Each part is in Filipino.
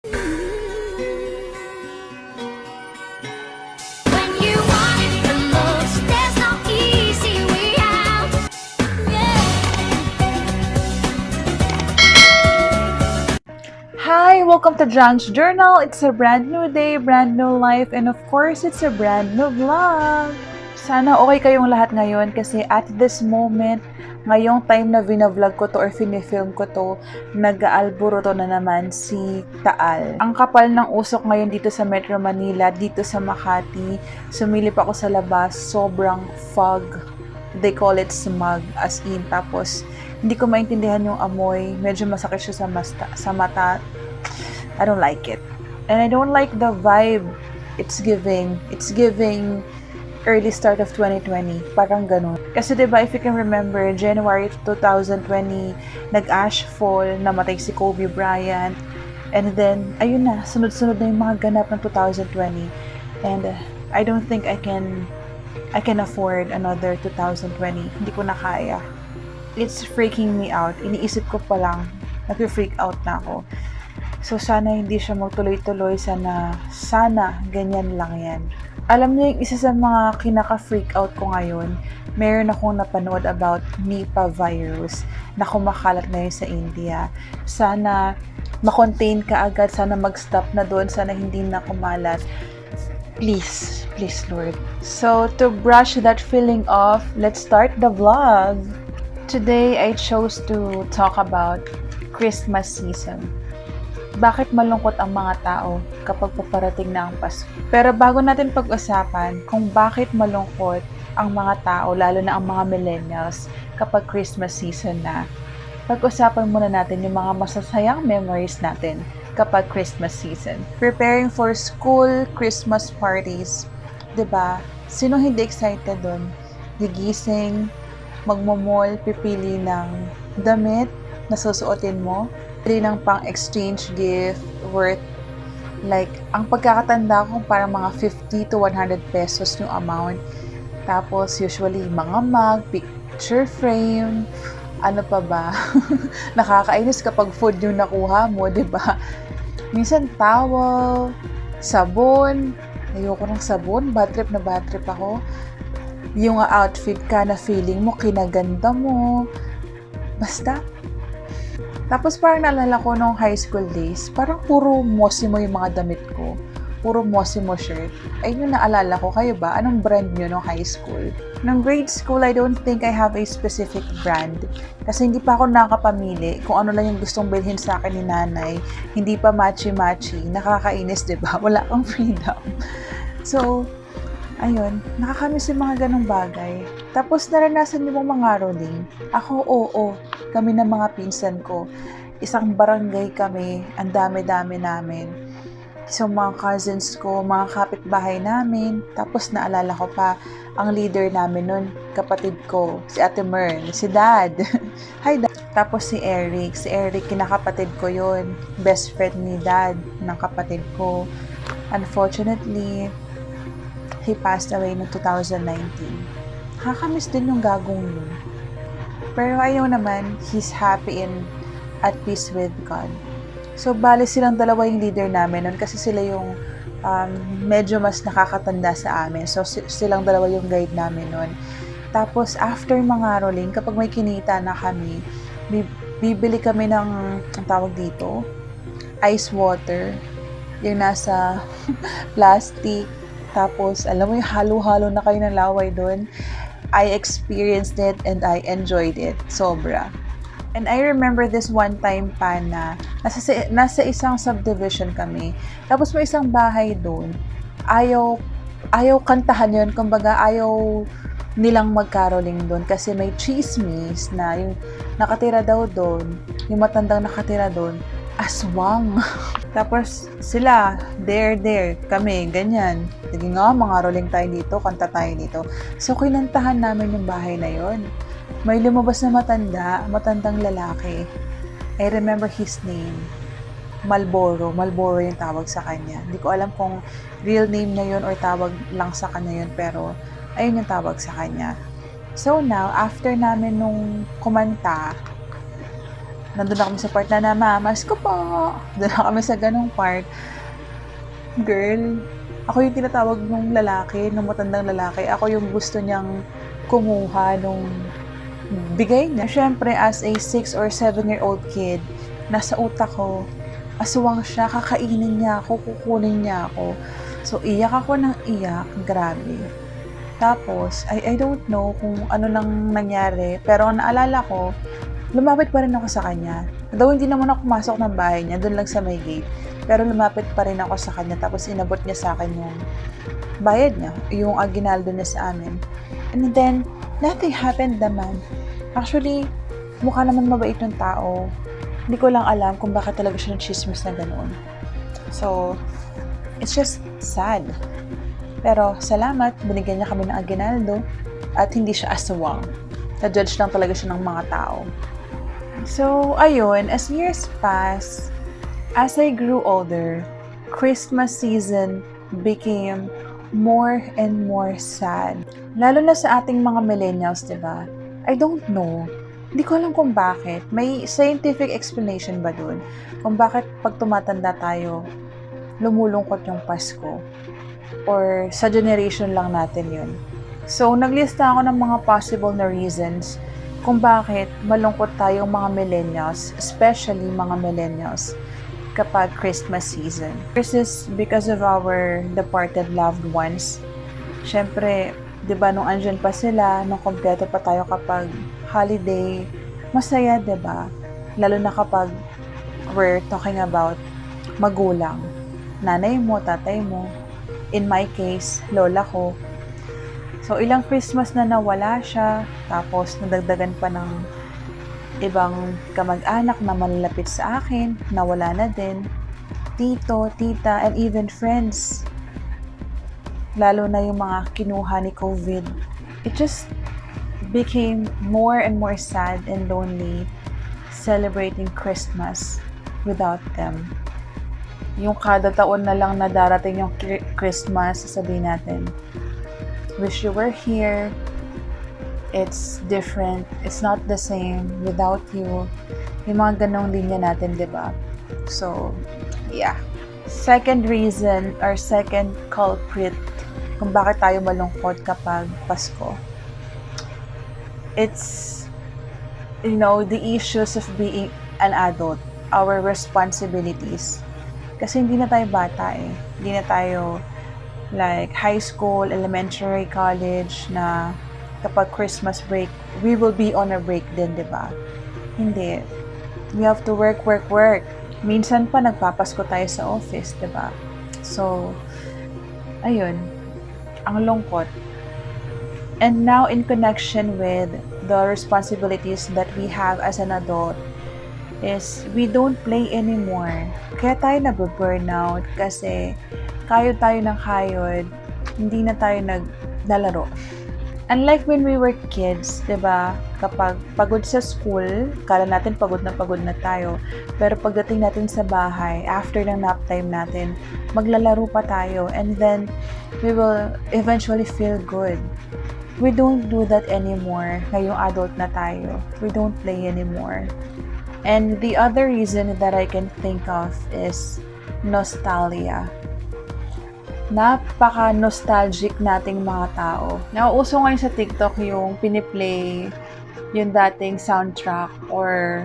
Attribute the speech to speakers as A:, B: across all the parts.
A: When you want it the most, there's no easy way out. Yeah.
B: Hi! Welcome to John's Journal. It's a brand new day, brand new life, and of course, it's a brand new vlog. Sana okay kayong lahat ngayon kasi at this moment, ngayong time na vinavlog ko to or finifilm ko to, nag-aalburuto na naman si Taal. Ang kapal ng usok ngayon dito sa Metro Manila, dito sa Makati. Sumilip ako sa labas, sobrang fog. They call it smog, as in. Tapos, hindi ko maintindihan yung amoy. Medyo masakit siya sa mata. I don't like it. And I don't like the vibe it's giving. It's giving early start of 2020. Parang ganun. Kasi diba, if you can remember, January 2020, nag-ash fall, namatay si Kobe Bryant. And then, ayun na, sunod-sunod na yung mga ganap ng 2020. And I don't think I can afford another 2020. Hindi ko na kaya. It's freaking me out. Iniisip ko pa lang, nag-freak out na ako. So, sana hindi siya magtuloy-tuloy. Sana, ganyan lang yan. Alam niyo yung isa sa mga kinaka-freak out ko ngayon, meron akong napanood about Nipah virus na kumakalat ngayon sa India. Sana makontain ka agad, sana mag-stop na doon, sana hindi na kumalat. Please, please Lord. So, to brush that feeling off, let's start the vlog. Today, I chose to talk about Christmas season. Bakit malungkot ang mga tao kapag paparating na ang Pasko? Pero bago natin pag-usapan kung bakit malungkot ang mga tao, lalo na ang mga millennials, kapag Christmas season na, pag-usapan muna natin yung mga masasayang memories natin kapag Christmas season. Preparing for school, Christmas parties, 'di ba? Sino hindi excited doon? Gigising, magmo-mall, pipili ng damit na susuotin mo, pili ng pang-exchange gift worth like, ang pagkakatanda ko parang mga 50 to 100 pesos yung amount. Tapos usually mga mug, picture frame, ano pa ba? Nakakainis kapag food yung nakuha mo, 'di ba? Minsan towel, sabon. Ayoko ng sabon, bad trip ako. Yung outfit ka na feeling mo, kinaganda mo. Basta. Tapos parang naalala ko nung high school days, parang puro Mossimo yung mga damit ko. Puro Mossimo shirt. Ayun yung naalala ko. Kayo ba? Anong brand nyo nung high school? Nung grade school, I don't think I have a specific brand. Kasi hindi pa ako nakakapamili kung ano lang yung gustong bilhin sa akin ni nanay. Hindi pa matchy-matchy. Nakakainis, diba? Wala kang freedom. So, ayun, nakakamiss yung mga ganong bagay. Tapos naranasan niyo mong mga rolling. Ako, oo. Kami ng mga pinsan ko. Isang barangay kami. Ang dami-dami namin. So, mga cousins ko, mga kapitbahay namin. Tapos naalala ko pa, ang leader namin nun, kapatid ko, si Ate Mern, si Dad. Hi, Dad. Tapos si Eric. Si Eric, kinakapatid ko yun. Best friend ni Dad, ng kapatid ko. Unfortunately, he passed away noong 2019. Nakakamiss din yung gagong yun. Pero ayaw naman, he's happy and at peace with God. So, bali silang dalawa yung leader namin nun kasi sila yung medyo mas nakakatanda sa amin. So, silang dalawa yung guide namin nun. Tapos, after mga rolling, kapag may kinita na kami, bibili kami ng, ang tawag dito, ice water. Yung nasa plastic. Tapos, alam mo yung halo-halo na kayo ng laway doon. I experienced it and I enjoyed it. Sobra. And I remember this one time pa na nasa isang subdivision kami. Tapos may isang bahay doon. Ayaw kantahan yun. Kumbaga, ayaw nilang magkaroling doon kasi may chismis na yung nakatira daw doon, yung matandang nakatira doon, aswang. Tapos sila, there, kami, ganyan. Sige nga, mga rolling tayo dito, kanta tayo dito. So, kinantahan namin yung bahay na yon. May lumabas na matandang lalaki. I remember his name. Malboro yung tawag sa kanya. Hindi ko alam kung real name na yun or tawag lang sa kanya yun, pero ayun yung tawag sa kanya. So now, after namin nung kumanta, nandun na kami sa part na namamas ko po. Doon na kami sa ganong part. Girl, ako yung tinatawag nung lalaki, nung matandang lalaki. Ako yung gusto niyang kumuha nung bigay niya. Siyempre, as a 6 or 7-year-old kid, nasa utak ko, aswang siya, kakainin niya ako, kukunin niya ako. So, iyak ako ng iyak, grabe. Tapos, I don't know kung ano nang nangyari, pero ang naalala ko, lumapit pa rin ako sa kanya. Though hindi naman ako pumasok ng bahay niya, doon lang sa may gate. Pero lumapit pa rin ako sa kanya, tapos inabot niya sa akin yung bayad niya, yung aginaldo niya sa amin. And then, nothing happened naman. Actually, mukha naman mabait yung tao. Hindi ko lang alam kung bakit talaga siya chismis na ganoon. So, it's just sad. Pero salamat, binigyan niya kami ng aginaldo at hindi siya aswang. Na-judge lang talaga siya ng mga tao. So, ayun, as years pass, as I grew older, Christmas season became more and more sad. Lalo na sa ating mga millennials, diba? I don't know. Hindi ko alam kung bakit. May scientific explanation ba dun? Kung bakit pag tumatanda tayo, lumulungkot yung Pasko? Or sa generation lang natin yun? So, naglista ako ng mga possible na reasons kung bakit malungkot tayong mga millennials, especially mga millennials, kapag Christmas season. This is because of our departed loved ones. Siyempre, di ba, nung andyan pa sila, nung kompleto pa tayo kapag holiday, masaya, di ba? Lalo na kapag we're talking about magulang. Nanay mo, tatay mo. In my case, lola ko. So, ilang Christmas na nawala siya, tapos nadagdagan pa ng ibang kamag-anak na malalapit sa akin, nawala na din. Tito, tita, and even friends. Lalo na yung mga kinuha ni COVID. It just became more and more sad and lonely celebrating Christmas without them. Yung kada taon na lang na darating yung Christmas, sasabihin natin, wish you were here. It's different. It's not the same without you. Yung mga ganong linya natin, di ba? So, yeah. Second reason or second culprit kung bakit tayo malungkot kapag Pasko. It's, the issues of being an adult. Our responsibilities. Kasi hindi na tayo bata eh. Hindi na tayo like high school, elementary, college na kapag Christmas break, we will be on a break din, di ba? Hindi. We have to work. Minsan pa nagpapasko tayo sa office, di ba? So, ayun. Ang lungkot. And now, in connection with the responsibilities that we have as an adult, is we don't play anymore. Kaya tayo nabu-burnout kasi kayod tayo ng kayod, hindi na tayo naglalaro. Unlike when we were kids, diba, kapag pagod sa school, kala natin pagod na tayo. Pero pagdating natin sa bahay, after ng nap time natin, maglalaro pa tayo. And then, we will eventually feel good. We don't do that anymore. Ngayong adult na tayo. We don't play anymore. And the other reason that I can think of is nostalgia. Napaka-nostalgic nating mga tao. Nauuso ngayon sa TikTok yung piniplay yung dating soundtrack or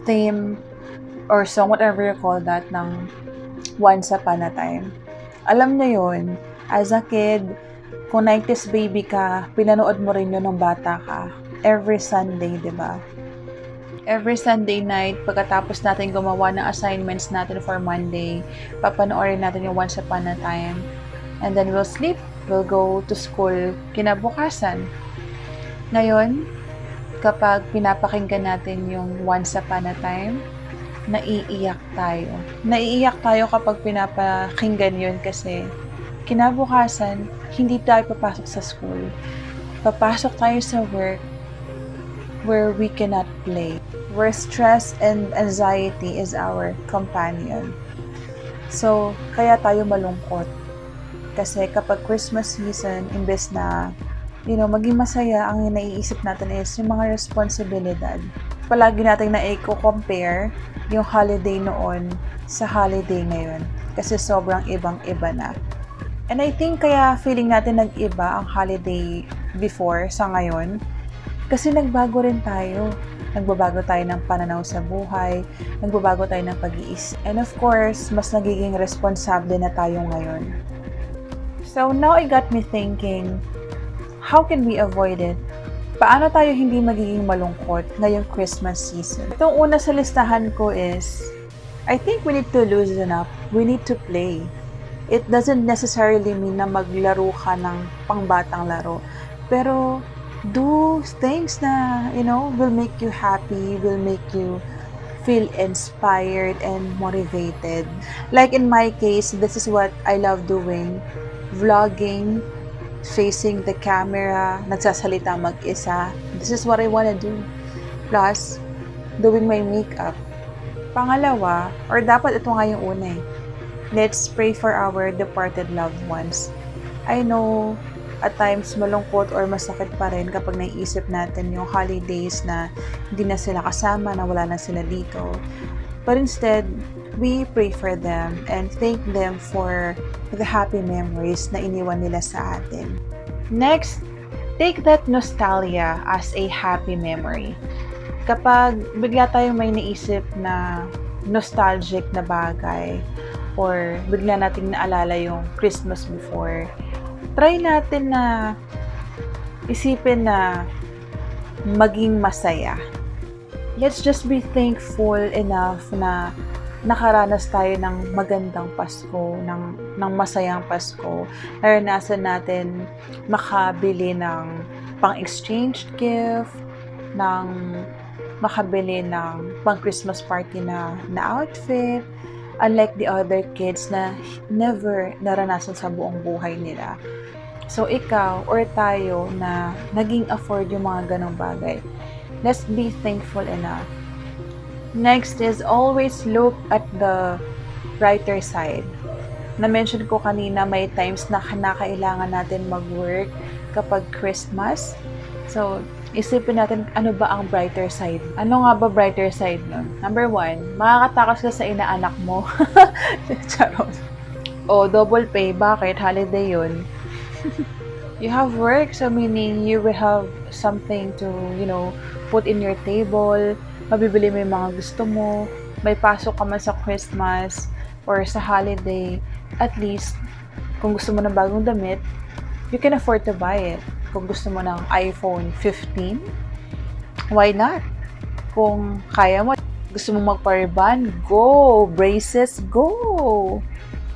B: theme or song, whatever you call that, ng Once Upon a Time. Alam niyo yun, as a kid, kung 90s baby ka, pinanood mo rin yun nung bata ka. Every Sunday, di ba? Every Sunday night, pagkatapos natin gumawa ng assignments natin for Monday, papanoorin natin yung Once Upon a Time. And then we'll sleep, we'll go to school kinabukasan. Ngayon, kapag pinapakinggan natin yung Once Upon a Time, naiiyak tayo. Naiiyak tayo kapag pinapakinggan yun kasi kinabukasan, hindi tayo papasok sa school. Papasok tayo sa work where we cannot play. Where stress and anxiety is our companion. So, kaya tayo malungkot. Kasi kapag Christmas season, imbes na, maging masaya, ang naiisip natin is yung mga responsibilidad. palagi natin na i-compare yung holiday noon sa holiday ngayon. Kasi sobrang ibang-iba na. And I think kaya feeling natin nag-iba ang holiday before sa ngayon. Kasi nagbago rin tayo. Nagbabago tayo ng pananaw sa buhay. Nagbabago tayo ng pag-iisip. And of course, mas nagiging responsable na tayo ngayon. So now it got me thinking, how can we avoid it? Paano tayo hindi magiging malungkot ngayong Christmas season? Itong una sa listahan ko is, I think we need to loosen up. We need to play. It doesn't necessarily mean na maglaro ka ng pangbatang laro. Pero, do things na, will make you happy, will make you feel inspired and motivated. Like in my case, this is what I love doing. Vlogging, facing the camera, nagsasalita mag-isa. This is what I wanna do. Plus, doing my makeup. Pangalawa, or dapat ito nga yung una eh. Let's pray for our departed loved ones. I know, at times malungkot or masakit pa rin kapag naiisip natin yung holidays na hindi na sila kasama, na wala na sila dito. But instead, we pray for them and thank them for the happy memories na iniwan nila sa atin. Next, take that nostalgia as a happy memory. Kapag bigla tayong may naisip na nostalgic na bagay or bigla nating naalala yung Christmas before, try natin na isipin na maging masaya. Let's just be thankful enough na nakaranas tayo ng magandang Pasko, ng masayang Pasko. Naranasan natin makabili ng pang-exchange gift, makabili ng pang-Christmas party na outfit, unlike the other kids na never naranasan sa buong buhay nila. So, ikaw or tayo na naging afford yung mga ganong bagay, let's be thankful enough. Next is always look at the brighter side. Na-mention ko kanina, may times na kailangan natin mag-work kapag Christmas. So, isipin natin ano ba ang brighter side. Ano nga ba brighter side nun? Number 1, makakatakas ka sa inaanak mo. Charot. O, double pay. Bakit? Holiday yun. You have work, so meaning you will have something to, put in your table. Mabibili mo yung mga gusto mo. May pasok ka man sa Christmas or sa holiday. At least, kung gusto mo ng bagong damit, you can afford to buy it. Kung gusto mo ng iPhone 15, why not? Kung kaya mo, gusto mo magpa-ribbon, go! Braces, go!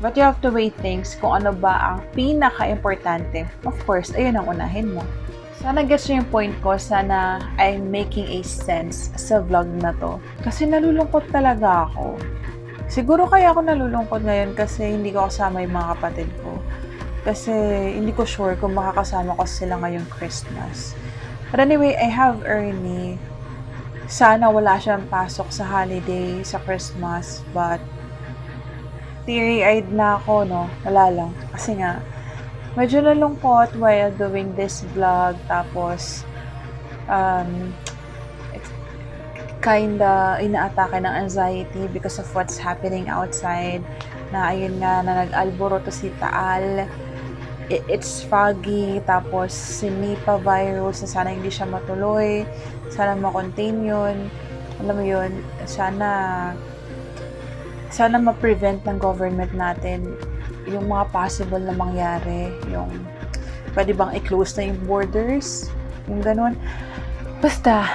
B: But you have to weigh things kung ano ba ang pinaka-importante. Of course, ayun ang unahin mo. Sana gets nyo yung point ko. Sana I'm making a sense sa vlog na to. Kasi nalulungkot talaga ako. Siguro kaya ako nalulungkot ngayon kasi hindi ko kasama yung mga kapatid ko. Kasi hindi ko sure kung makakasama ko sila ngayong Christmas. But anyway, I have Ernie. Sana wala siyang pasok sa holiday, sa Christmas. But teary-eyed na ako, no? Wala lang. Kasi nga, medyo nalungkot while doing this vlog. Tapos, kinda inaatake ng anxiety because of what's happening outside. Na ayun nga, na nag-alboroto si Taal. It's foggy, tapos si Nipah virus, sana hindi siya matuloy, sana ma-contain yun. Alam mo yun, sana ma-prevent ng government natin yung mga possible na mangyari, yung pwede bang i-close na yung borders, yung ganun. Basta,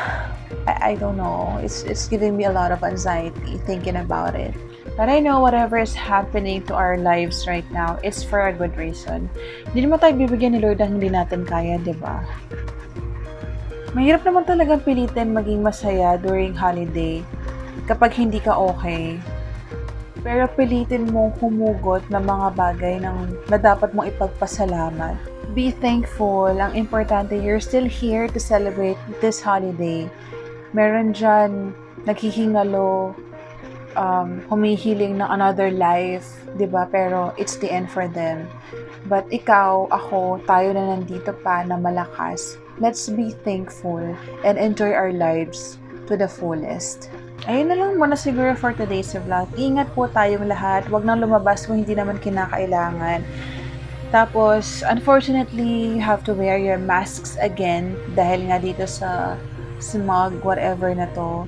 B: I don't know, it's giving me a lot of anxiety thinking about it. But I know whatever is happening to our lives right now is for a good reason. Hindi naman tayo bibigyan ni Lord ang hindi natin kaya, di ba? Mahirap naman talagang pilitin maging masaya during holiday kapag hindi ka okay. Pero pilitin mong humugot ng mga bagay na dapat mong ipagpasalamat. Be thankful. Ang importante, you're still here to celebrate this holiday. Meron dyan naghihingalo, humihiling ng another life, di ba? Pero it's the end for them. But ikaw, ako, tayo na nandito pa na malakas. Let's be thankful and enjoy our lives to the fullest. Ayun na lang muna siguro for today's vlog. Ingat po tayong lahat. Huwag nang lumabas kung hindi naman kinakailangan. Tapos, unfortunately, you have to wear your masks again dahil nga dito sa smog, whatever na to.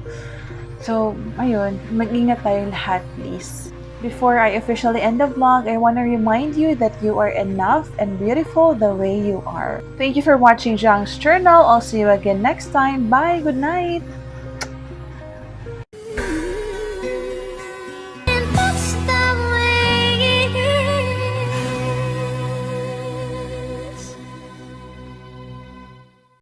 B: So, ayun, mag-ingat tayong lahat, please. Before I officially end the vlog, I want to remind you that you are enough and beautiful the way you are. Thank you for watching Zhang's Journal. I'll see you again next time. Bye! Good night!